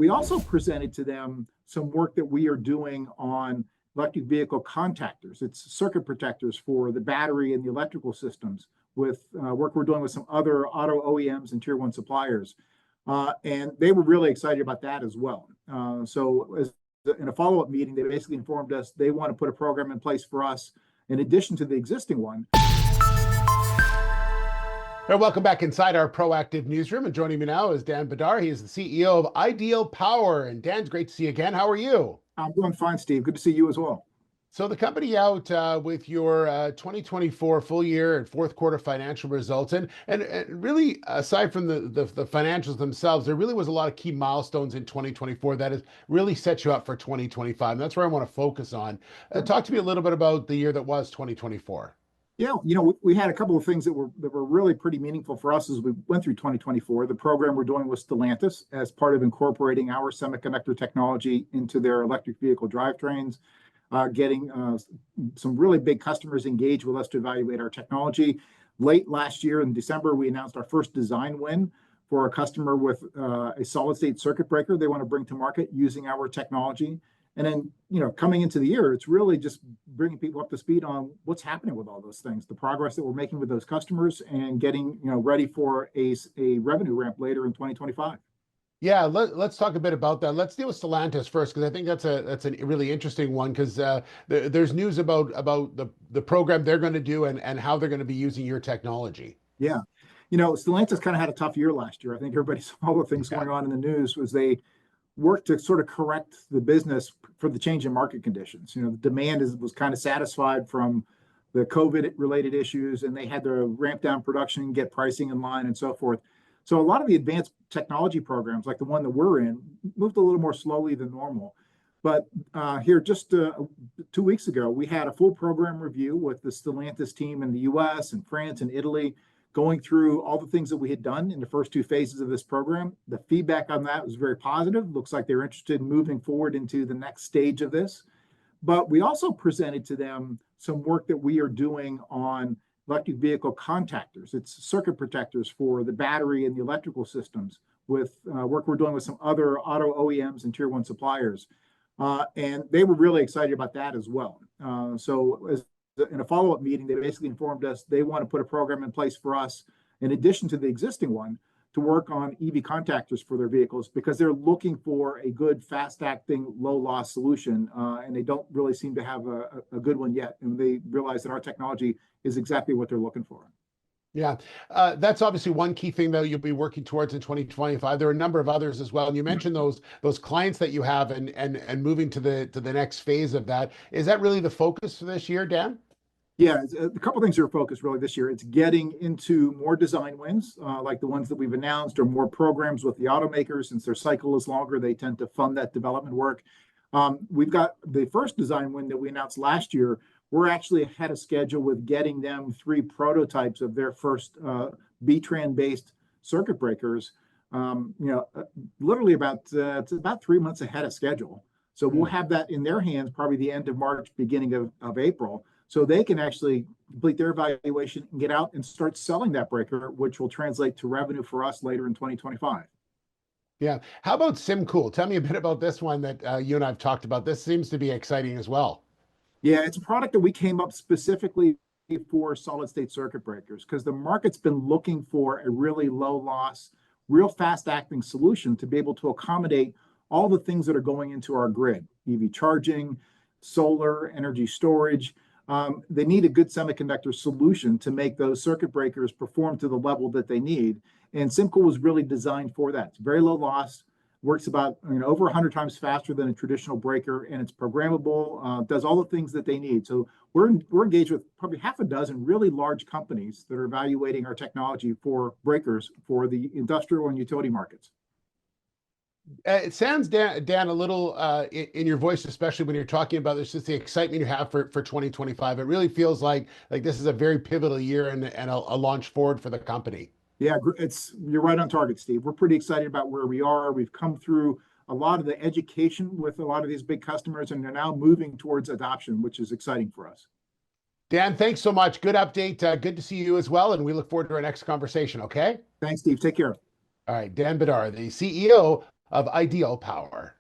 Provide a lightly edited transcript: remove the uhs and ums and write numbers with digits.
we also presented to them some work that we are doing on electric vehicle contactors. It's circuit protectors for the battery and the electrical systems with work we're doing with some other auto OEMs and tier one suppliers. And they were really excited about that as well. In a follow-up meeting, they basically informed us they want to put a program in place for us in addition to the existing one. Well, welcome back inside our proactive newsroom. And joining me now is Dan Bedard. He is the CEO of Ideal Power. And Dan's great to see you again. How are you? I'm doing fine, Steve. Good to see you as well. So the company out with your 2024 full year and fourth quarter financial results, and really aside from the financials themselves, there really was a lot of key milestones in 2024 that has really set you up for 2025. And that's where I want to focus on. Talk to me a little bit about the year that was 2024. Yeah, we had a couple of things that were really pretty meaningful for us as we went through 2024. The program we're doing with Stellantis as part of incorporating our semiconductor technology into their electric vehicle drivetrains, getting some really big customers engaged with us to evaluate our technology. Late last year in December, we announced our first design win for a customer with a solid state circuit breaker they want to bring to market using our technology. And then, coming into the year, it's really just bringing people up to speed on what's happening with all those things, the progress that we're making with those customers and getting, ready for a revenue ramp later in 2025. Yeah, let's talk a bit about that. Let's deal with Stellantis first, because I think that's a really interesting one, because there's news about the program they're going to do and how they're going to be using your technology. Yeah. Stellantis kind of had a tough year last year. I think everybody saw all the things going on in the news was they worked to sort of correct the business for the change in market conditions. The demand was kind of satisfied from the COVID-related issues, and they had to ramp down production, get pricing in line, and so forth. So a lot of the advanced technology programs, like the one that we're in, moved a little more slowly than normal. But here, just 2 weeks ago, we had a full program review with the Stellantis team in the U.S. and France and Italy, going through all the things that we had done in the first two phases of this program. The feedback on that was very positive. Looks like they're interested in moving forward into the next stage of this. But we also presented to them some work that we are doing on electric vehicle contactors. It's circuit protectors for the battery and the electrical systems with work we're doing with some other auto OEMs and tier one suppliers. And they were really excited about that as well. In a follow-up meeting, they basically informed us they want to put a program in place for us in addition to the existing one to work on EV contactors for their vehicles, because they're looking for a good, fast-acting, low-loss solution, and they don't really seem to have a good one yet. And they realize that our technology is exactly what they're looking for. Yeah, that's obviously one key thing that you'll be working towards in 2025. There are a number of others as well. And you mentioned those clients that you have and moving to the next phase of that. Is that really the focus for this year, Dan? Yeah, a couple of things are focused really this year. It's getting into more design wins, like the ones that we've announced, or more programs with the automakers. Since their cycle is longer, they tend to fund that development work. We've got the first design win that we announced last year. We're actually ahead of schedule with getting them 3 prototypes of their first B-TRAN-based circuit breakers. Literally it's about 3 months ahead of schedule. So we'll have that in their hands probably the end of March, beginning of April. So they can actually complete their evaluation and get out and start selling that breaker, which will translate to revenue for us later in 2025. Yeah. How about SymCool? Tell me a bit about this one that you and I have talked about. This seems to be exciting as well. Yeah, it's a product that we came up specifically for solid state circuit breakers, because the market's been looking for a really low loss, real fast acting solution to be able to accommodate all the things that are going into our grid: EV charging, solar, energy storage. They need a good semiconductor solution to make those circuit breakers perform to the level that they need. And SymCool was really designed for that. It's very low loss, works about over 100 times faster than a traditional breaker, and it's programmable, does all the things that they need. So we're engaged with probably half a dozen really large companies that are evaluating our technology for breakers for the industrial and utility markets. It sounds, Dan, a little in your voice, especially when you're talking about this, just the excitement you have for 2025. It really feels like this is a very pivotal year and a launch forward for the company. Yeah, you're right on target, Steve. We're pretty excited about where we are. We've come through a lot of the education with a lot of these big customers, and they're now moving towards adoption, which is exciting for us. Dan, thanks so much. Good update. Good to see you as well. And we look forward to our next conversation. Okay. Thanks, Steve. Take care. All right. Dan Bedard, the CEO of Ideal Power.